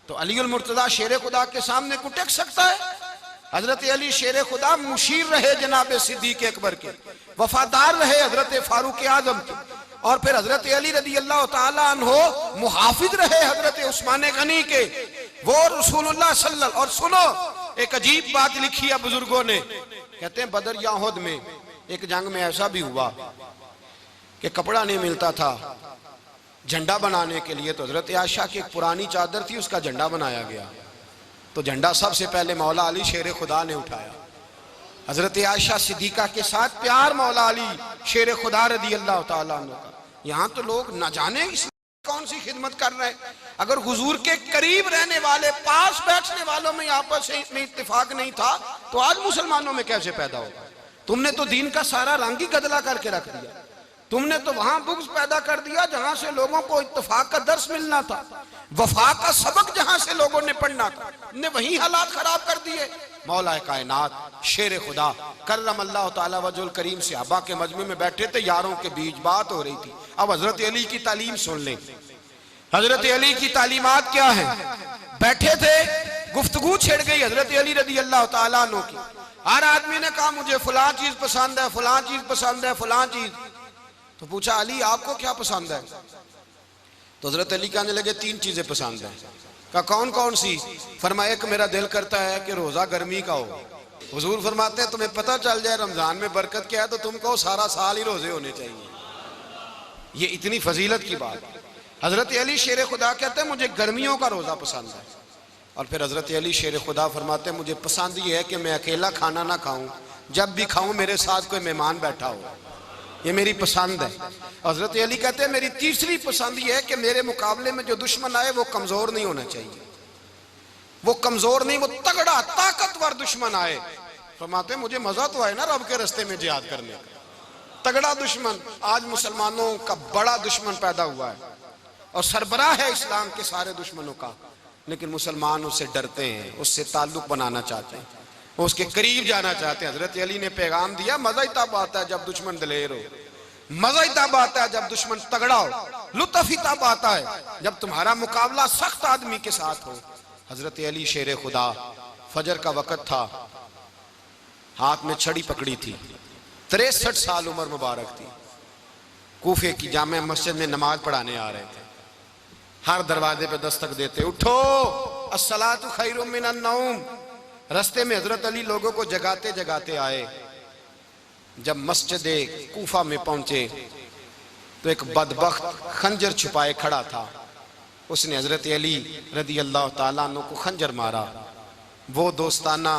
[SPEAKER 1] तो अली उल मुर्तजा शेर खुदा के सामने को टेक सकता है? हजरत अली शेर खुदा मुशीर रहे जनाब सिद्दीक अकबर के, वफादार रहे हजरत फारूक आजम के, और फिर हजरत अली रज़ी अल्लाह ताला अन्हो मुहाफिज रहे हजरत उस्मान गनी के, वो रसूलुल्लाह सल्लल्लाहु। और सुनो एक अजीब बात लिखी है बुजुर्गों ने, कहते हैं बदर या उहद में एक जंग में ऐसा भी हुआ कि कपड़ा नहीं मिलता था झंडा बनाने के लिए, तो हजरत आयशा की एक पुरानी चादर थी उसका झंडा बनाया गया। तो झंडा सबसे पहले मौला अली शेर खुदा ने उठाया, हजरत आयशा सिद्दीका के साथ प्यार मौला अली शेर खुदा रज़ी अल्लाह ताला अन्हु का। यहाँ तो लोग न जाने इस कौन सी खिदमत कर रहे हैं। अगर हुजूर के करीब रहने वाले पास बैठने वालों में आपस में इत्तेफाक नहीं था तो आज मुसलमानों में कैसे पैदा होगा? तुमने तो दीन का सारा रंग ही गदला करके रख दिया, तुमने तो वहां बुग़्ज़ पैदा कर दिया जहां से लोगों को इत्तेफाक का दर्स मिलना था, वफा का सबक जहां से लोगों ने पढ़ना था, ने वही हालात खराब कर दिए। मौला कायनात शेर खुदा करम अल्लाह ताला वजहुल करीम सहाबा के मजमे में बैठे थे, यारों के बीच बात हो रही थी। अब हजरत अली की तालीम सुन लें, हजरत अली की तालीमात क्या है? बैठे थे, गुफ्तगू छिड़ गई हजरत अली रज़ी अल्लाह ताला अन्हु की। हर आदमी ने कहा मुझे फलां चीज पसंद है, फलां चीज पसंद है, फलां चीज। तो पूछा अली आपको क्या पसंद है? तो हजरत अली कहने लगे 3 चीजें पसंद है। कहा कौन कौन सी? फरमाया एक मेरा दिल करता है कि रोजा गर्मी का हो। हुजूर फरमाते हैं तुम्हें पता चल जाए रमजान में बरकत क्या है तो तुम कहो सारा साल ही रोजे होने चाहिए। ये इतनी फजीलत की बात। हजरत अली शेर खुदा कहते हैं मुझे गर्मियों का रोजा पसंद है। और फिर हजरत अली शेर खुदा फरमाते हैं मुझे पसंद ये है कि मैं अकेला खाना ना खाऊं, जब भी खाऊं मेरे साथ कोई मेहमान बैठा हो, ये मेरी पसंद है। हजरत अली कहते हैं मेरी तीसरी पसंद ये है कि मेरे मुकाबले में जो दुश्मन आए वो कमजोर नहीं होना चाहिए, वो कमजोर नहीं, वो तगड़ा ताकतवर दुश्मन आए। फरमाते हैं मुझे मजा तो आए ना रब के रास्ते में जिहाद करने का। तगड़ा दुश्मन, आज मुसलमानों का बड़ा दुश्मन पैदा हुआ है और सरबराह है इस्लाम के सारे दुश्मनों का, लेकिन मुसलमान उससे डरते हैं, उससे ताल्लुक बनाना चाहते हैं, वो उसके करीब जाना चाहते हैं। हजरत अली ने पैगाम दिया मजा ही तब आता है जब दुश्मन दलेर हो, मजा ही तब आता है जब दुश्मन तगड़ा हो, लुत्फ ही तब आता है जब तुम्हारा मुकाबला सख्त आदमी के साथ हो। हजरत अली शेर खुदा, फजर का वक़्त था, हाथ में छड़ी पकड़ी थी, 63 साल उम्र मुबारक थी, कूफे की जामे मस्जिद में नमाज पढ़ाने आ रहे थे। हर दरवाजे पे दस्तक देते उठो अस्सलातु खैरुम मिनन नौम। रास्ते में हजरत अली लोगों को जगाते जगाते आए। जब मस्जिद कूफा में पहुंचे तो एक बदबख्त खंजर छुपाए खड़ा था, उसने हजरत अली रदी अल्लाह ताला अन्हु को खंजर मारा। वो दोस्ताना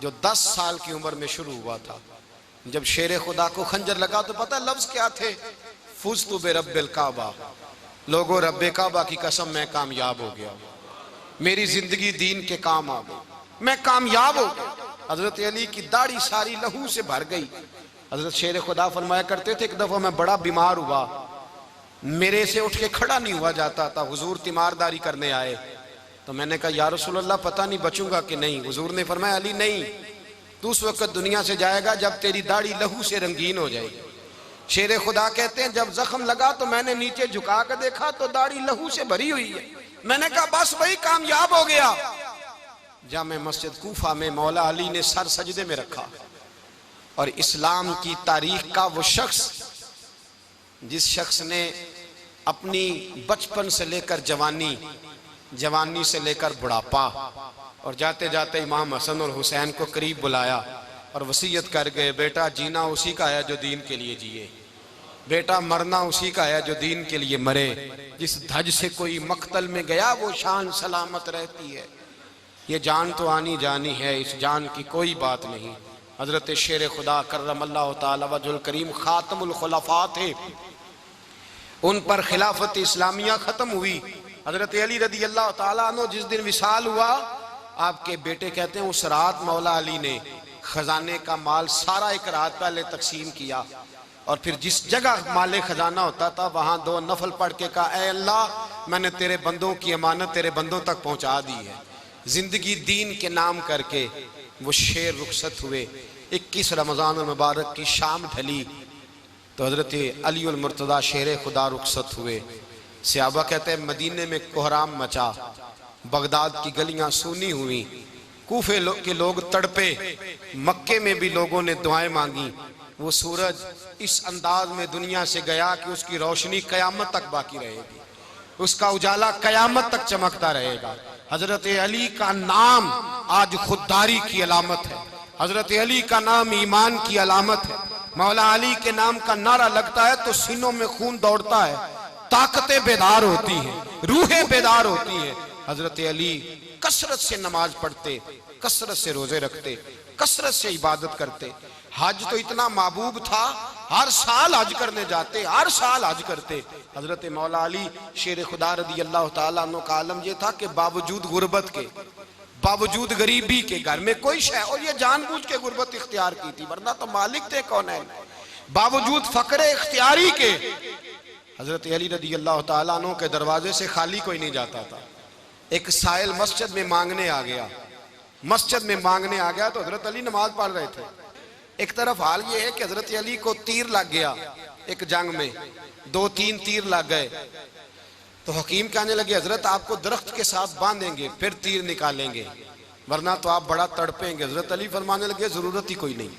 [SPEAKER 1] जो 10 साल की उम्र में शुरू हुआ था। जब शेर खुदा को खंजर लगा तो पता लफ्ज क्या थे? फुज़्तु बिरब्बिल काबा, लोगों रब्बे काबा की कसम मैं कामयाब हो गया, मेरी जिंदगी दीन के काम आ गई, मैं कामयाब हो गया। हजरत अली की दाढ़ी सारी लहू से भर गई। हजरत शेर खुदा फरमाया करते थे एक दफा मैं बड़ा बीमार हुआ, मेरे से उठ के खड़ा नहीं हुआ जाता था, हुजूर तीमारदारी करने आए तो मैंने कहा या रसूल अल्लाह पता नहीं बचूंगा कि नहीं। हुजूर ने फरमाया अली नहीं, तू उस वक्त दुनिया से जाएगा जब तेरी दाढ़ी लहू से रंगीन हो जाएगी। शेर खुदा कहते हैं जब जख्म लगा तो मैंने नीचे झुका कर देखा तो दाढ़ी लहू से भरी हुई है। मैंने कहा बस वही कामयाब हो गया। जामे मस्जिद कूफा में मौला अली ने सर सजदे में रखा और इस्लाम की तारीख का वो शख्स जिस शख्स ने अपनी बचपन से लेकर जवानी, जवानी से लेकर बुढ़ापा और जाते जाते इमाम हसन और हुसैन को करीब बुलाया और वसीयत कर गए बेटा जीना उसी का है जो दीन के लिए जिए, बेटा मरना उसी का है जो दीन के लिए मरे। जिस धज से कोई मक्तल में गया वो शान सलामत रहती है। ये जान तो आनी जानी है, इस जान की कोई बात नहीं। हजरत शेर खुदा करमल्लाहु ताला वजहुल करीम खातमुल खुलफा थे, उन पर खिलाफत इस्लामिया खत्म हुई। हजरत अली रदी अल्लाह ताला अन्हु जिस दिन विसाल हुआ, आपके बेटे कहते हैं उस रात मौला अली ने खजाने का माल सारा एक रात पहले तकसीम किया और फिर जिस जगह माले खजाना होता था वहां 2 नफल पढ़ के कहा ऐ अल्लाह मैंने तेरे बंदों की अमानत तेरे बंदों तक पहुंचा दी है। जिंदगी दीन के नाम करके वो शेर रुखसत हुए। 21 रमजान मुबारक की शाम ढली तो हजरत अली उल मुर्तदा शेर खुदा रुखसत हुए। सहाबा कहते हैं मदीने में कोहराम मचा, बगदाद की गलियां सूनी हुई, कूफे के लोग तड़पे, मक्के में भी लोगों ने दुआएं मांगी। वो सूरज इस अंदाज में दुनिया से गया कि उसकी रोशनी कयामत तक बाकी रहेगी, उसका उजाला कयामत तक चमकता रहेगा। हजरत अली का नाम आज खुददारी की अलामत है, हजरत अली का नाम ईमान की अलामत है। मौला अली के नाम का नारा लगता है तो सीनों में खून दौड़ता है, ताकतें बेदार होती हैं, रूहें बेदार होती हैं। हजरत अली कसरत से नमाज पढ़ते, कसरत से रोजे रखते, कसरत से इबादत करते। हज तो इतना महबूब था, हर साल हज करने जाते, हर साल हज करते। हजरत मौला अली शेर खुदा रदी अल्लाह ताला अन्हु का आलम यह था कि बावजूद गुर्बत के, बावजूद गरीबी के, घर में कोई शय, और ये जानबूझ के गुर्बत इख्तियार की थी वरना तो मालिक थे कौन है, बावजूद फकरे इख्तियारी के हजरत अली रदी अल्लाह ताला अन्हु के दरवाजे से खाली कोई नहीं जाता था। एक साइल मस्जिद में मांगने आ गया, मस्जिद में मांगने आ गया तो हजरत अली नमाज पढ़ रहे थे। एक तरफ हाल ये है कि हजरत अली को तीर लग गया, एक जंग में 2-3 तीर लग गए तो हकीम कहने लगे हजरत आपको दरख्त के साथ बांधेंगे फिर तीर निकालेंगे। वरना तो आप बड़ा तड़पेंगे। हजरत अली फरमाने लगे जरूरत ही कोई नहीं,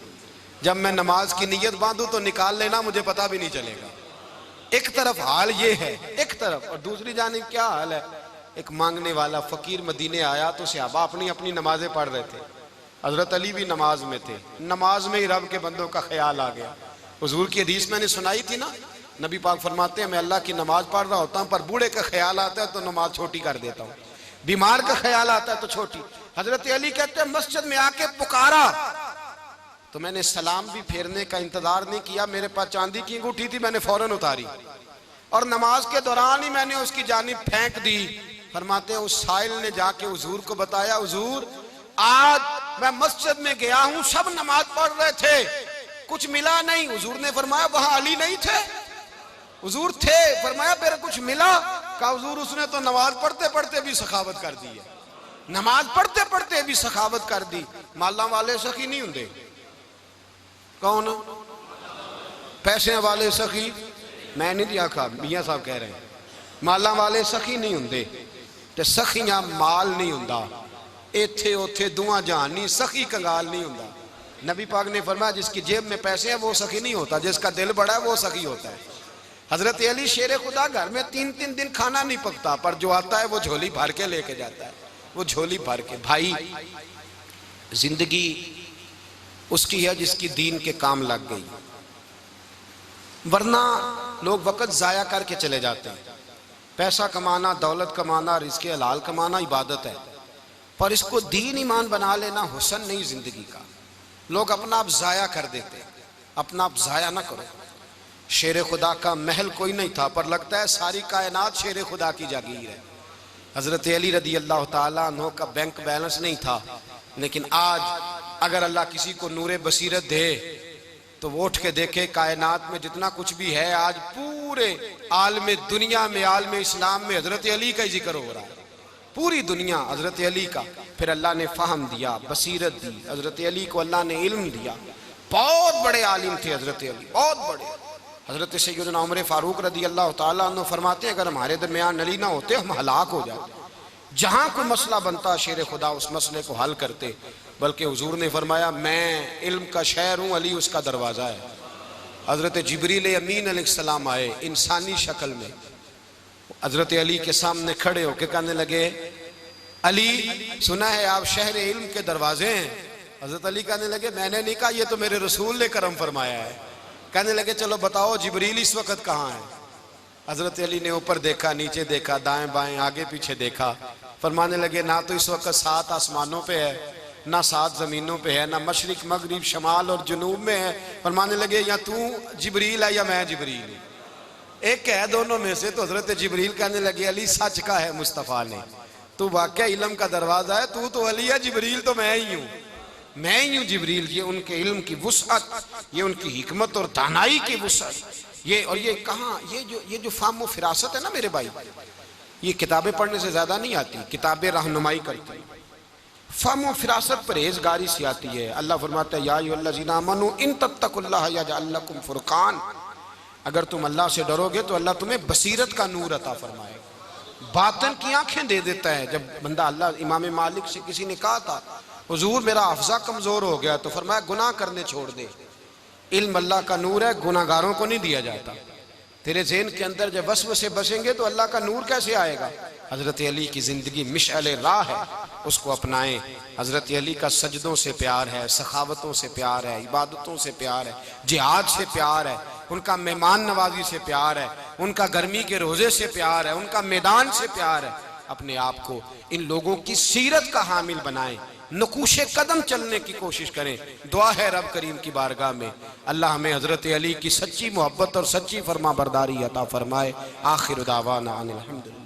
[SPEAKER 1] जब मैं नमाज की नीयत बांधूं तो निकाल लेना, मुझे पता भी नहीं चलेगा। एक तरफ हाल ये है, एक तरफ, और दूसरी जानिब क्या हाल है, एक मांगने वाला फकीर मदीने आया तो सहाबा अपनी अपनी नमाजें पढ़ रहे थे, हजरत अली भी नमाज में थे। नमाज में ही रब के बंदों का ख्याल आ गया। हुजूर की हदीस मैंने सुनाई थी ना, नबी पाक फरमाते हैं मैं अल्लाह की नमाज पढ़ रहा होता हूँ, पर बूढ़े का ख्याल आता है तो नमाज छोटी कर देता हूँ, बीमार का ख्याल आता है तो छोटी। हजरत अली कहते हैं मस्जिद में आके पुकारा तो मैंने सलाम भी फेरने का इंतजार नहीं किया, मेरे पास चांदी की अंगूठी थी, मैंने फौरन उतारी और नमाज के दौरान ही मैंने उसकी जानिब फेंक दी। फरमाते हैं उस साइल ने जाके हुजूर को बताया, हुजूर आज मैं मस्जिद में गया हूं, सब नमाज पढ़ रहे थे, कुछ मिला नहीं। हुजूर ने फरमाया वहां अली नहीं थे? हुजूर थे। फरमाया फिर कुछ मिला? कहा हुजूर उसने तो नमाज पढ़ते पढ़ते भी सखावत कर दी है, नमाज पढ़ते पढ़ते भी सखावत कर दी। माला वाले सखी नहीं होंगे? कौन? पैसे वाले सखी? मैं नहीं आखा, मियां साहब कह रहे हैं माला वाले सखी नहीं होंगे, ते सखियां माल नहीं होंदा, इथे उथे दुआ जहान नहीं, सखी कंगाल नहीं होंदा। नबी पाक ने फरमाया जिसकी जेब में पैसे हैं वो सखी नहीं होता, जिसका दिल बड़ा है वो सखी होता है। हजरत अली शेर खुदा घर में 3-3 दिन खाना नहीं पकता, पर जो आता है वो झोली भर के लेके जाता है, वो झोली भर के। भाई जिंदगी उसकी है जिसकी दीन के काम लग गई, वरना लोग वक्त जाया करके चले जाते हैं। पैसा कमाना, दौलत कमाना, रिज़्क़े हलाल कमाना इबादत है, पर इसको दीन ईमान बना लेना हुस्न नहीं जिंदगी का। लोग अपना आप जाया कर देते, अपना आप जाया ना करो। शेर खुदा का महल कोई नहीं था, पर लगता है सारी कायनात शेर खुदा की जागीर है। हजरत अली रदी अल्लाह ताला अन्हु का बैंक बैलेंस नहीं था, लेकिन आज अगर अल्लाह किसी को नूरे बसीरत दे तो वो उठ के देखे कायनात में जितना कुछ भी है, आज पूरे आलम दुनिया में, आलम इस्लाम में हजरत अली का ही जिक्र हो रहा है, पूरी दुनिया हजरत अली का। फिर अल्लाह ने फ़हम दिया, बसीरत दी, हजरत अली को अल्लाह ने इल्म दिया। बहुत बड़े आलिम थे हजरत अली, बहुत बड़े। हजरत सैयदना उमर फारूक रदी अल्लाह ताला अन्हु फरमाते हैं अगर हमारे दरमियान अली ना होते हम हलाक हो जाते। जहां कोई मसला बनता शेर खुदा उस मसले को हल करते, बल्कि हुजूर ने फरमाया मैं इल्म का शहर हूँ, अली उसका दरवाज़ा है। हजरत जिब्रील अमीन अलैहिस्सलाम आए इंसानी शक्ल में, हजरत अली के सामने खड़े होकर कहने लगे अली सुना है आप शहर इल्म के दरवाजे हैं। हजरत अली कहने लगे मैंने नहीं कहा, ये तो मेरे रसूल ने करम फरमाया है। कहने लगे चलो बताओ जिब्रील इस वक्त कहाँ है? हजरत अली ने ऊपर देखा, नीचे देखा, दाएं बाएं, आगे पीछे देखा। फरमाने लगे ना तो इस वक्त 7 आसमानों पे है, ना 7 जमीनों पे है, ना मशरिक मगरिब शमाल और जुनूब में है। फरमाने लगे या तू जिब्रील है या मैं जिब्रील हूँ, एक है दोनों में से। तो हजरत जिब्रील कहने लगे अली सच का है मुस्तफ़ा ने, तू वाकई इल्म का दरवाजा है, तू तो अली है, जिब्रील तो मैं ही हूँ, मैं ही हूँ जिब्रील। ये उनके इल्म की वुसअत, ये उनकी हिकमत और दानाई की वुसअत, ये और ये कहाँ, ये जो फाहम व फिरासत है ना मेरे भाई, ये किताबें पढ़ने से ज्यादा नहीं आती, किताबें रहनुमाई करती। फाहम व फिरासत परहेजगारी से आती है। अल्लाह फरमाता है या अय्युहल्लज़ीना आमनू इन तत्तकुल्लाह यजअल लकुम फुरकान, अगर तुम अल्लाह से डरोगे तो अल्लाह तुम्हें बसीरत का नूर अता फरमाएगा, बातन की आंखें दे देता है। जब बंदा अल्लाह, इमाम मालिक से किसी ने कहा था हुजूर मेरा हफ्जा कमजोर हो गया, तो फरमाया गुनाह करने छोड़ दे, इल्म अल्लाह का नूर है, गुनाहगारों को नहीं दिया जाता। तेरे ज़हन के अंदर जब वसवसे बसेंगे तो अल्लाह का नूर कैसे आएगा? हजरत अली की जिंदगी मिशअल राह है, उसको अपनाएं। हजरत अली का सजदों से प्यार है, सखावतों से प्यार है, इबादतों से प्यार है, जिहाद से प्यार है, उनका मेहमान नवाजी से प्यार है, उनका गर्मी के रोजे से प्यार है, उनका मैदान से प्यार है। अपने आप को इन लोगों की सीरत का हामिल बनाएं, नकूशे कदम चलने की कोशिश करें। दुआ है रब करीम की बारगाह में अल्लाह हमें हजरत अली की सच्ची मोहब्बत और सच्ची फरमा बरदारी अता फरमाए। आखिर दावाना अनिल हम्दुलिल्लाह।